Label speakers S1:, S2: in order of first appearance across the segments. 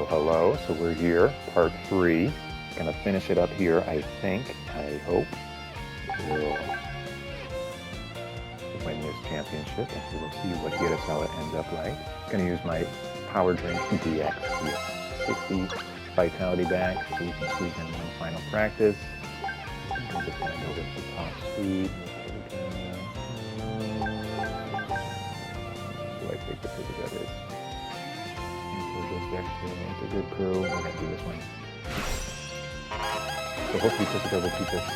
S1: hello. So we're here, part 3. Gonna finish it up here, I hope. We'll win this championship, and we'll see what Hirasawa ends up like. Gonna use my Power Drink DX here. 60 vitality back, so we can squeeze in one final practice. I'm just gonna go with the top speed. Do I take the physical that is? It's a good crew. We're gonna do this one. So hopefully Physical will keep us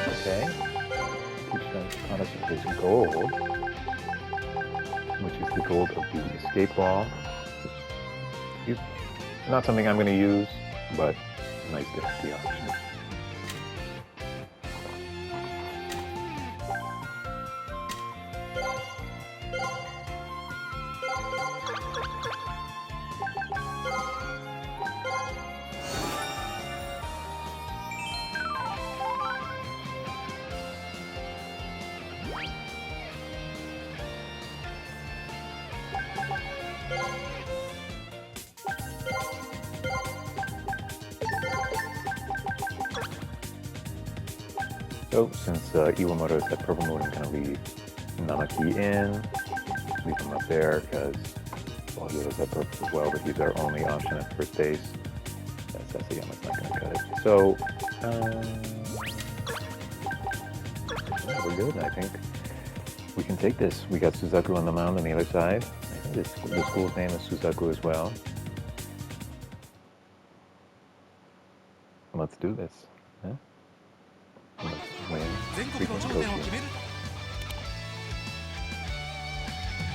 S1: okay. Keeps us his gold, which is the gold of the escape ball. It's not something I'm gonna use, but nice to have the option. So since Iwamoto is at purple mode, I'm gonna leave Namaki in, leave him up there because he was at purple as well, but he's our only option at first base. Sasayama's not gonna cut it. So yeah, we're good. I think we can take this. We got Suzaku on the mound on the other side. I think the school's name is Suzaku as well. Let's do this. Yeah? Win.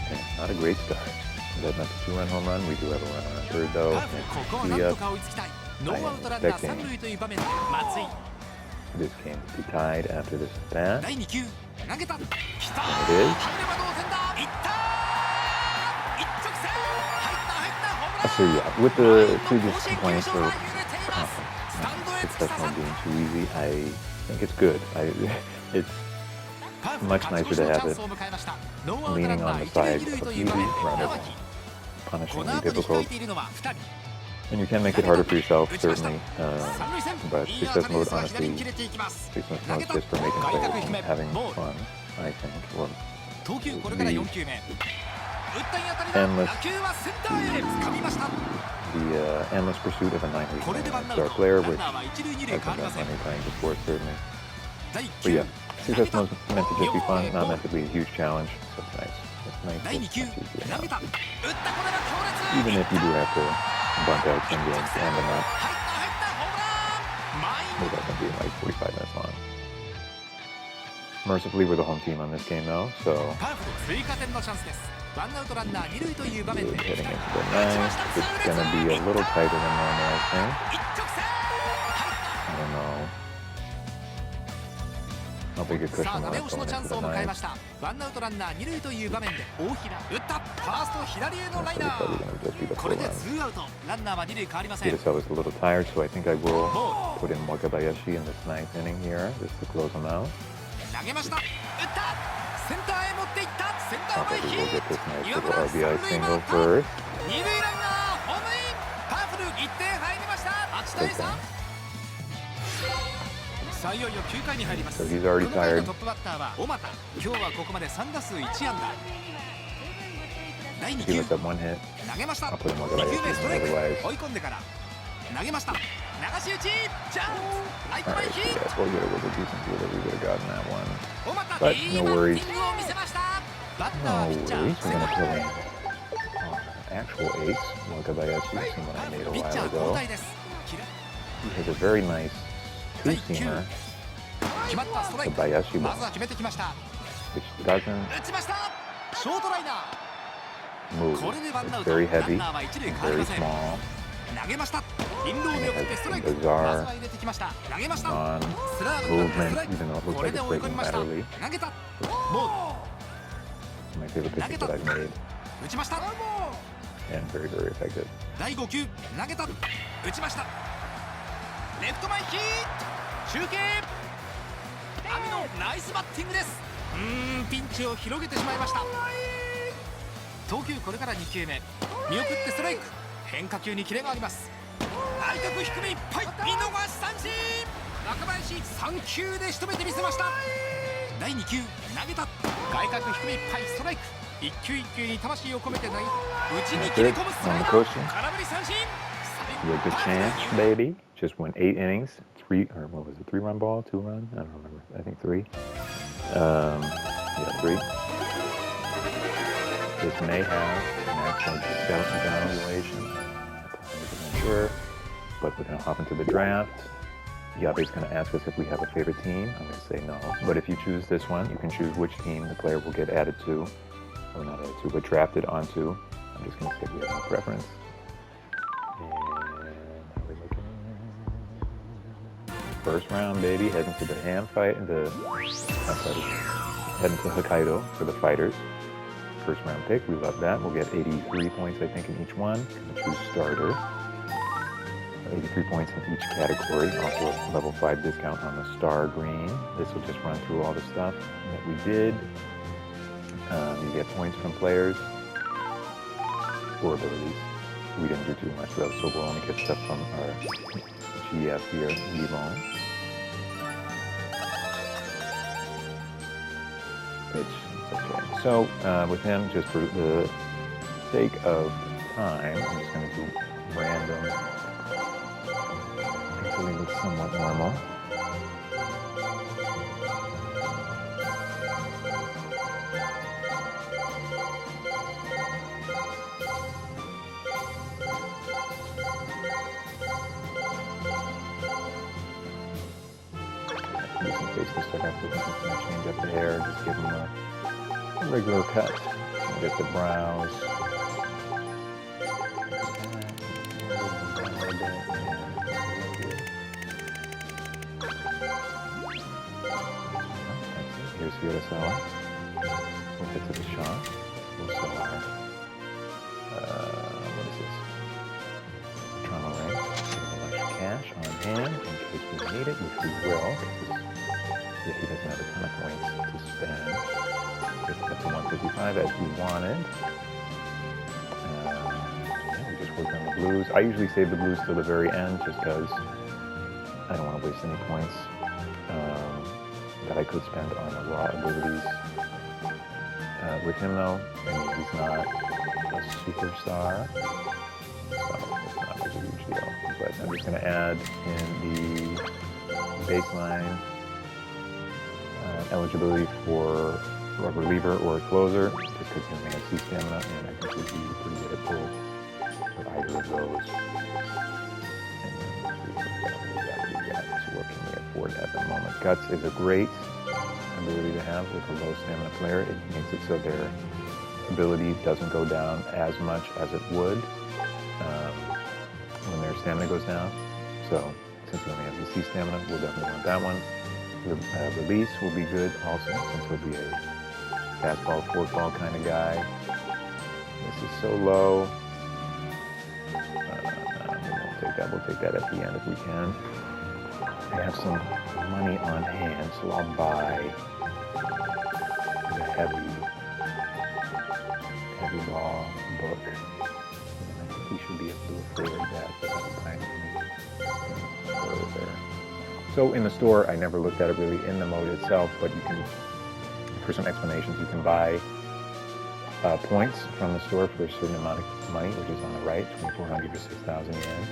S1: Okay, not a great start. That's not a 2-run home run. We do have a runner on third though. I'm expecting this game to be tied after this bat. And it is. So yeah, with the previous complaints of success being too easy, I think it's good. It's much nicer to have it leaning on the side of easy rather than punishingly difficult. And you can make it harder for yourself, certainly, but success mode, honestly, success mode is just for making players and having fun, I think. Well, the endless pursuit of a 9-week star player, which I've been done many times before, certainly. But yeah, success mode is meant to just be fun, not meant to be a huge challenge, so it's nice. It's nice. Even if you do have to bunt out some games and them up. Maybe that can be like 45 minutes long. Mercifully, we're the home team on this game though, so heading into the ninth. It's gonna be a little tighter than normal, I think. I don't know how big a cushion we'll have going into the ninth. Looks like we're gonna just be the full run. Hirasawa is a little tired, so I think I will put in Wakabayashi in this ninth inning here, just to close him out. Probably we'll get this nice little RBI single first. So he's already tired. He was up one hit. I'll put him Wakabayashi otherwise. Alright, so yes, we'll get it with a decent deal that we would have gotten that one. But no worries. No worries, we're going to pull in actual ace, Wakabayashi, someone I made a while ago. He has a very nice two-seamer, Wakabayashi one, which doesn't move. It's very heavy and very small. And it has some bizarre non-movement, even though it looks like it's breaking laterally. My favorite pitches that I've made. And very, very effective.
S2: 投球これから2球目、見送ってストライク。変化球にキレがあります。内角低めいっぱい、見逃し三振。中林3球で仕留めてみせました。第2球投げた。外角低めいっぱい、ストライク。一球一球に魂を込めて投げ、内に切れ込むスライダー。空振り三振。
S1: You had a good chance, baby. Just went 8 innings, 3 or what was it? 3-run ball, 2-run? I don't remember. I think 3. Yeah, 3. This may have an excellent evaluation. I'm not sure, but we're going to hop into the draft. Yabe's going to ask us if we have a favorite team. I'm going to say no. But if you choose this one, you can choose which team the player will get added to, or not added to, but drafted onto. I'm just going to say we have no preference. First round, baby, heading to the heading to Hokkaido for the fighters. First round pick, we love that. We'll get 83 points, I think, in each one. Gonna choose starter. 83 points in each category. Also a level 5 discount on the star green. This will just run through all the stuff that we did. You get points from players or abilities. We didn't do too much though, so we'll only get stuff from our GF here, Yvonne. Which is okay. So with him, just for the sake of time, I'm just going to do random until he looks somewhat normal. To start off with, I'm just going to change up the hair, just give him a regular cut. Get the brows. Here's Hirasawa. We'll get to the shot. We'll sell our, what is this? Trauma ring. Give him a bunch of cash on hand in case we need it, which we will. If he doesn't have a ton of points to spend. Get up to 155 as we wanted. Yeah, we just worked on the blues. I usually save the blues till the very end just because I don't want to waste any points that I could spend on the raw abilities. With him though, I mean, he's not a superstar, so it's not like a huge deal. But I'm just going to add in the baseline eligibility for a reliever or a closer, just because he only has C stamina, and I think he'd be pretty good at both, or either of those. And then so what can we afford at the moment? Guts is a great ability to have with a low stamina player. It makes it so their ability doesn't go down as much as it would when their stamina goes down. So since he only has a C stamina, we'll definitely want that one. Release will be good also, since he'll be a fastball, forkball kind of guy. This is so low. We'll take that at the end if we can. I have some money on hand, so I'll buy the heavy ball book. And I think we should be able to afford that without buying anything further. So in the store, I never looked at it really in the mode itself, but you can, for some explanations, you can buy points from the store for a certain amount of money, which is on the right, 2,400 to 6,000 yen.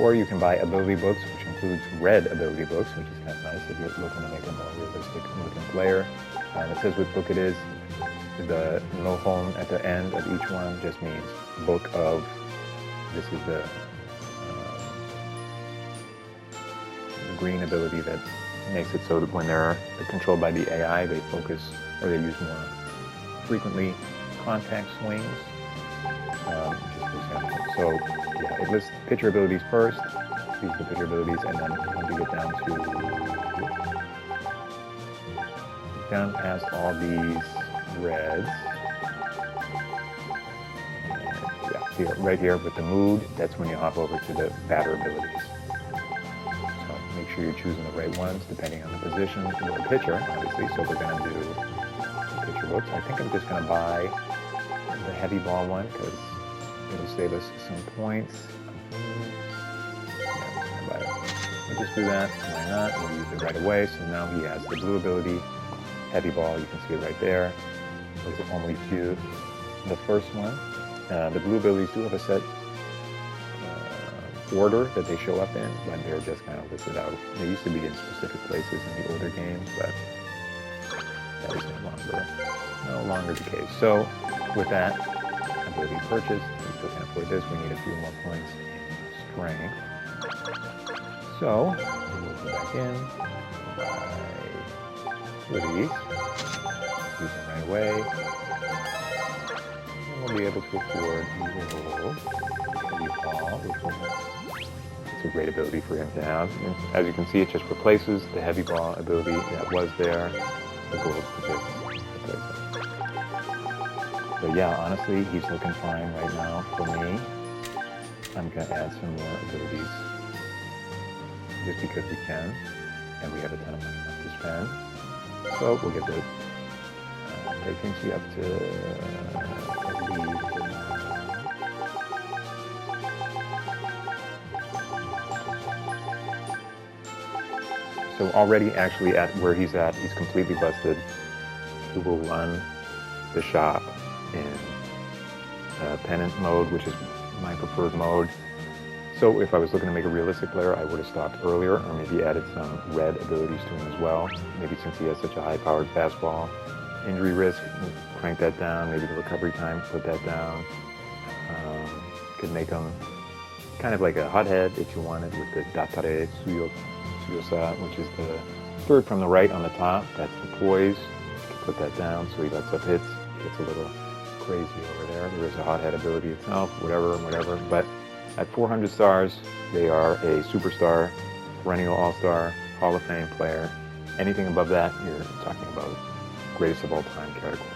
S1: Or you can buy ability books, which includes red ability books, which is kind of nice if you're looking to make a more realistic looking player. It says which book it is. The no-home at the end of each one just means book of, this is the green ability that makes it so that when they're controlled by the AI, they focus, or they use more frequently contact swings. So yeah, it lists pitcher abilities first. These are the pitcher abilities, and then when you get down past all these reds, yeah, right here with the mood, that's when you hop over to the batter abilities. So make sure you're choosing the right ones depending on the position of the pitcher, obviously. So we're going to do the pitcher books. I think I'm just going to buy the heavy ball one because it'll save us some points. We'll just do that. Why not? We'll use it right away. So now he has the blue ability, heavy ball. You can see it right there. It's only two. The first one, the blue abilities do have a set order that they show up in, but they're just kind of listed out. They used to be in specific places in the older games, but that is no longer the case. So with that ability purchased, we still can't afford this. We need a few more points in strength. So we'll go back in, buy these, use them right away, and we'll be able to afford the roll. It's a great ability for him to have. And as you can see, it just replaces the heavy ball ability that was there. The gold to just replace it. So yeah, honestly, he's looking fine right now for me. I'm going to add some more abilities just because we can, and we have a ton of money left to spend. So we'll get the vacancy up to lead for now. So already actually at where he's at, he's completely busted. He will run the shop in pennant mode, which is my preferred mode. So if I was looking to make a realistic player, I would have stopped earlier or maybe added some red abilities to him as well. Maybe since he has such a high-powered fastball, injury risk, crank that down. Maybe the recovery time, put that down. Could make him kind of like a hothead if you wanted with the Datare Suyosa, which is the third from the right on the top. That's the poise. You can put that down so he lets up hits. Gets a little crazy over there. There's a hothead ability itself, whatever. But at 400 stars, they are a superstar, perennial all-star, Hall of Fame player. Anything above that, you're talking about greatest of all time category.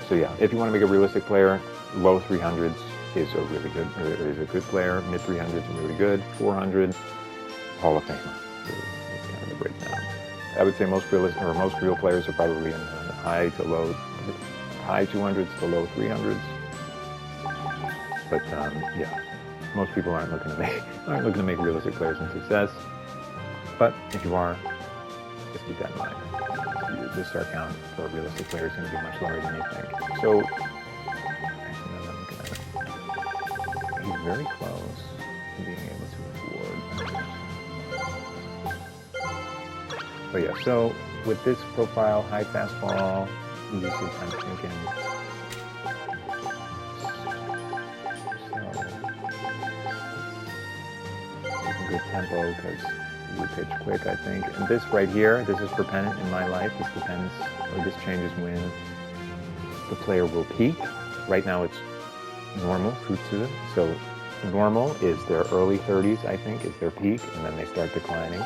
S1: So yeah, if you want to make a realistic player, low 300s is a really good, is a good player. Mid 300s are really good. 400, Hall of Famer. That's kind of the breakdown. I would say most real players are probably in the high 200s to low 300s. But yeah, most people aren't looking to make realistic players in success. But if you are, just keep that in mind. The star count for a realistic player is going to be much lower than you think. So, actually, no, I'm looking at it. He's very close to being able to afford. But yeah, so with this profile, high fastball, usually I'm thinking. So, good tempo because you pitch quick, I think. And this right here, this is for pennant in my life. This depends, or this changes when the player will peak. Right now it's normal, futsu. So normal is their early 30s, I think, is their peak, and then they start declining.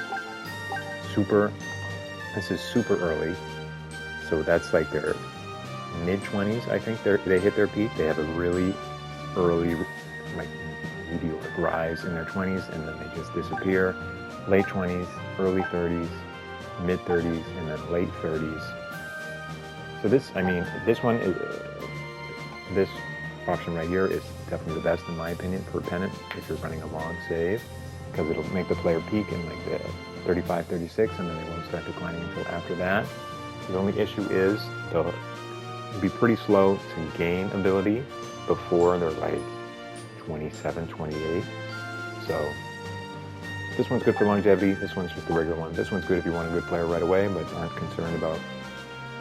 S1: This is super early. So that's like their mid-20s, I think they hit their peak. They have a really early, like, meteoric rise in their 20s, and then they just disappear. Late 20s, early 30s, mid 30s, and then late 30s. So this one is, this option right here is definitely the best in my opinion for pennant if you're running a long save, because it'll make the player peak in like the 35, 36, and then they won't start declining until after that. The only issue is they'll be pretty slow to gain ability before they're like 27, 28. So this one's good for longevity. This one's just the regular one. This one's good if you want a good player right away, but aren't concerned about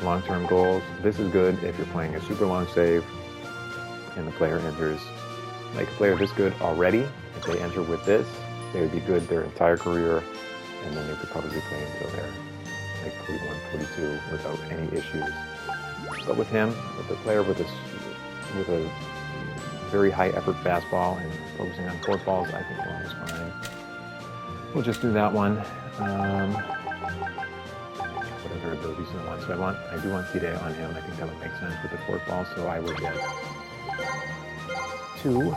S1: long-term goals. This is good if you're playing a super long save and the player enters, like a player this good already. If they enter with this, they would be good their entire career, and then they could probably play until they're like 41, 42 without any issues. But with him, with a player with a very high effort fastball and focusing on forkballs, I think long is fine. We'll just do that one. What other abilities do I want? So I do want Kide on him. I think that would make sense with the forkball. So I would get 2. Oops.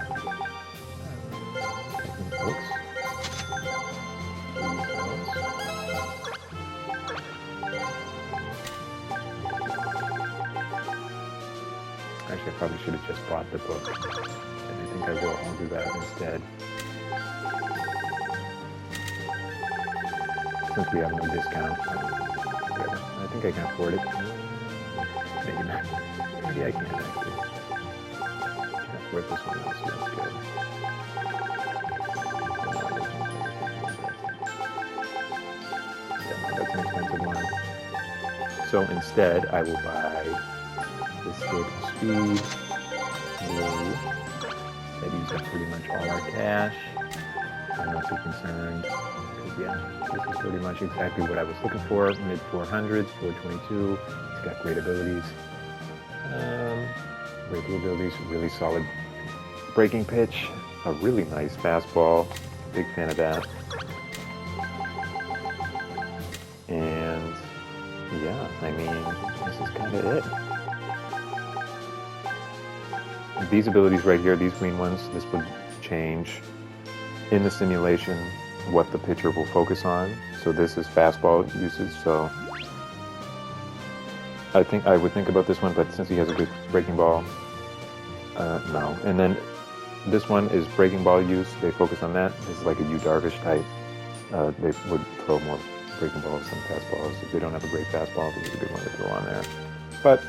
S1: Actually, I probably should have just bought the book. And I think I will. I'll do that instead. Since we have no discount. I think I can afford it. Maybe not. Maybe I can actually. I can afford this one. That's good. Yeah, that's an expensive one. So instead, I will buy this Stable Speed blue. That uses up pretty much all our cash. I'm not too concerned. Yeah, this is pretty much exactly what I was looking for. Mid 400s, 422. It's got great abilities. Great abilities, really solid breaking pitch. A really nice fastball. Big fan of that. And yeah, I mean, this is kind of it. These abilities right here, these green ones, this would change in the simulation what the pitcher will focus on. So this is fastball usage, so I think I would think about this one, but since he has a good breaking ball, no. And then this one is breaking ball use. They focus on that. This is like a Yu Darvish type. They would throw more breaking balls than fastballs. If they don't have a great fastball, this is a good one to throw on there. But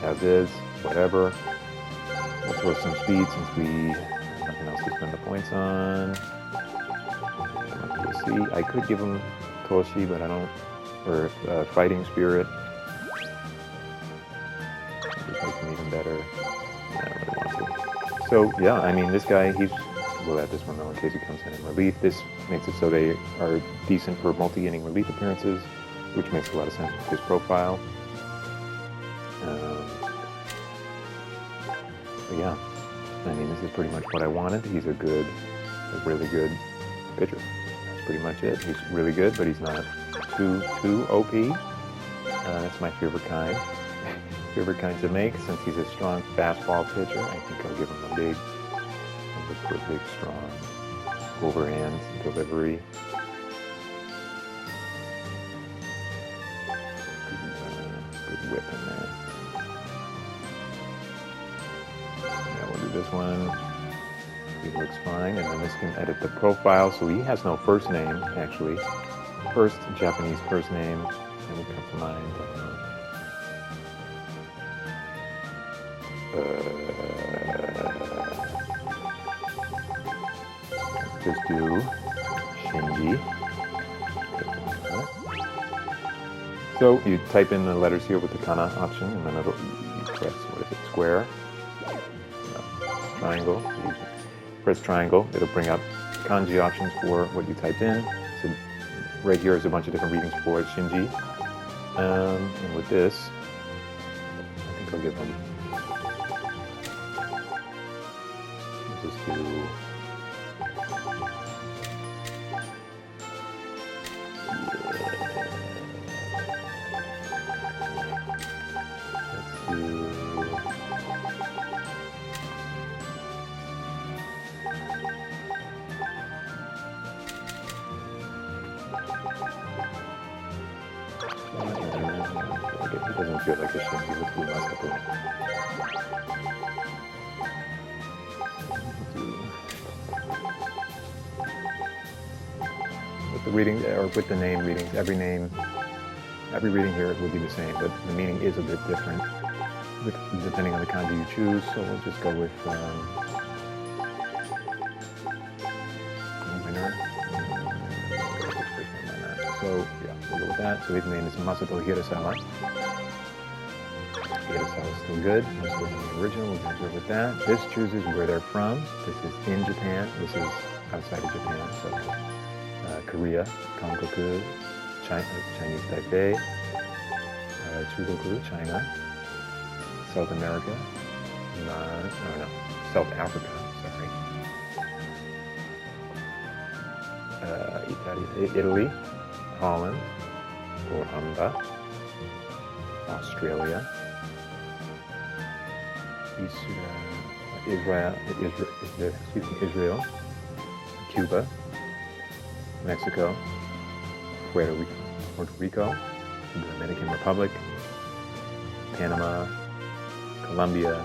S1: as is, whatever. We'll throw some speed since we have nothing else to spend the points on. We'll see. I could give him Toshi, but I don't. Or Fighting Spirit. Just makes him even better. I don't really want to. So yeah, I mean, this guy, we'll add this one though in case he comes in relief. This makes it so they are decent for multi-inning relief appearances, which makes a lot of sense with his profile. But yeah, I mean, this is pretty much what I wanted. He's a really good pitcher. That's pretty much it. He's really good, but he's not too OP. That's my favorite kind. Favorite kind to make. Since he's a strong fastball pitcher, I think I'll give him a big, strong overhand delivery. Good whip in there. Yeah, we'll do this one. He looks fine, and then this can edit the profile. So he has no first name, actually. First Japanese first name. That would come to mind. Just do Shinji. So you type in the letters here with the kana option, and then you press, square, triangle. You press triangle, it'll bring up kanji options for what you typed in. So right here is a bunch of different readings for Shinji. And with this, I think I'll give them. Just do. It doesn't feel like a Shinji. Let's do Masato. With the reading, or with the name readings, every reading here will be the same, but the meaning is a bit different depending on the kanji you choose. So we'll just go with winner. So yeah, we'll go with that. So his name is Masato Hirasawa. Hirasawa is still good. We're still in the original. We're going to go with that. This chooses where they're from. This is in Japan. This is outside of Japan. So Korea, Kankoku, Chinese Taipei, Chugoku, China, South America, South Africa, sorry. Italy, Holland, Rwanda, Australia, Israel, Cuba, Mexico, Puerto Rico, the Dominican Republic, Panama, Colombia,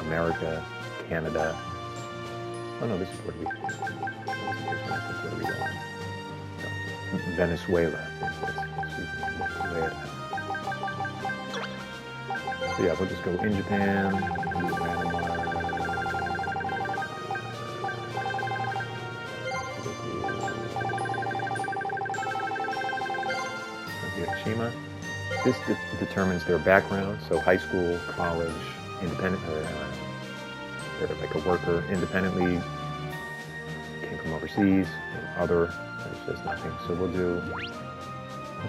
S1: America, Canada. Oh no, this is Puerto Rico. Puerto Rico one. No. Venezuela. Venezuela. So yeah, we'll just go in Japan. Do a random one. Hiroshima. This determines their background, so high school, college, independent, they're like a worker independently, came from overseas, other, there's just nothing. So we'll do,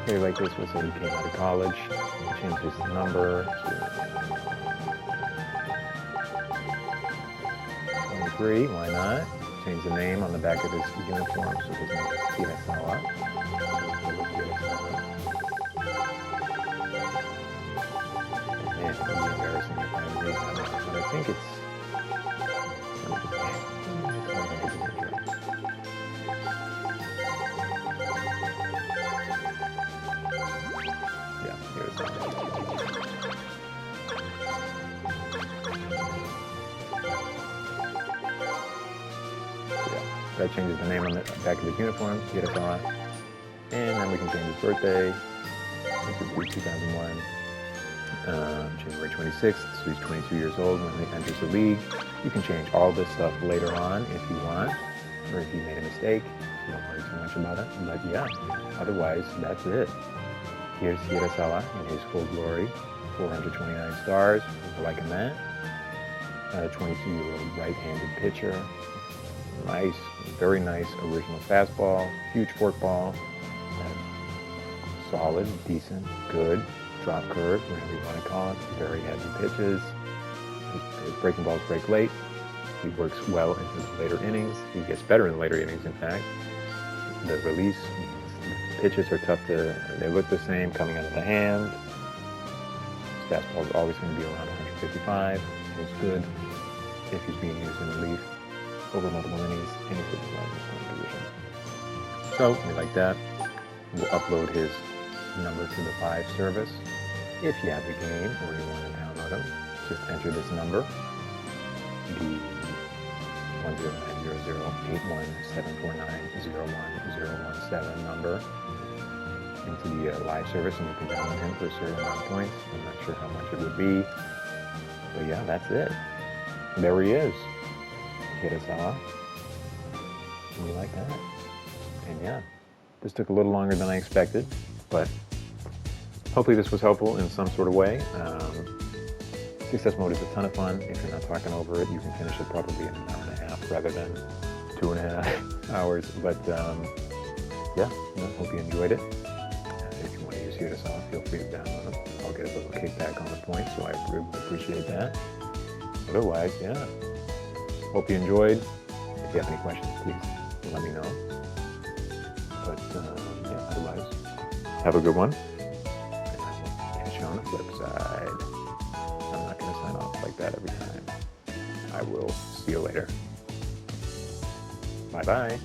S1: okay, like this, we'll say he came out of college, change his number to 23, why not? Change the name on the back of his uniform, so his name is Hirasawa. Man, it would be embarrassing if I read that, but I think it's... Yeah, here's that. Yeah, that changes the name on the back of his uniform, Hirasawa. And then we can change his birthday. This would be 2001. January 26th, so he's 22 years old when he enters the league. You can change all this stuff later on if you want, or if you made a mistake. So don't worry too much about it. But yeah, otherwise, that's it. Here's Hirasawa in his full glory. 429 stars. We're liking that. 22-year-old right-handed pitcher. Nice, very nice original fastball. Huge forkball. Solid, decent, good. Drop curve, whatever you want to call it, very heavy pitches. His breaking balls break late. He works well into the later innings. He gets better in the later innings, in fact. The release means the pitches are tough to, they look the same coming out of the hand. His fastball is always going to be around 155. It's good if he's being used in relief over multiple innings, any position. So, we like that. We'll upload his number to the 5 service. If you have the game or you want to download them, just enter this number, the 109008174901017 number, into the live service, and you can download him for a certain amount of points. I'm not sure how much it would be, but yeah, that's it. There he is, Hirasawa. And we like that. And yeah, this took a little longer than I expected, but hopefully this was helpful in some sort of way. Success mode is a ton of fun. If you're not talking over it, you can finish it probably in an hour and a half rather than 2.5 hours. But yeah, hope you enjoyed it. If you want to use Hirasawa, feel free to download them. I'll get a little kickback on the points, so I really appreciate that. Otherwise, yeah, hope you enjoyed. If you have any questions, please let me know. But yeah, otherwise, have a good one. And I will catch you on the flip side. I'm not going to sign off like that every time. I will see you later. Bye-bye.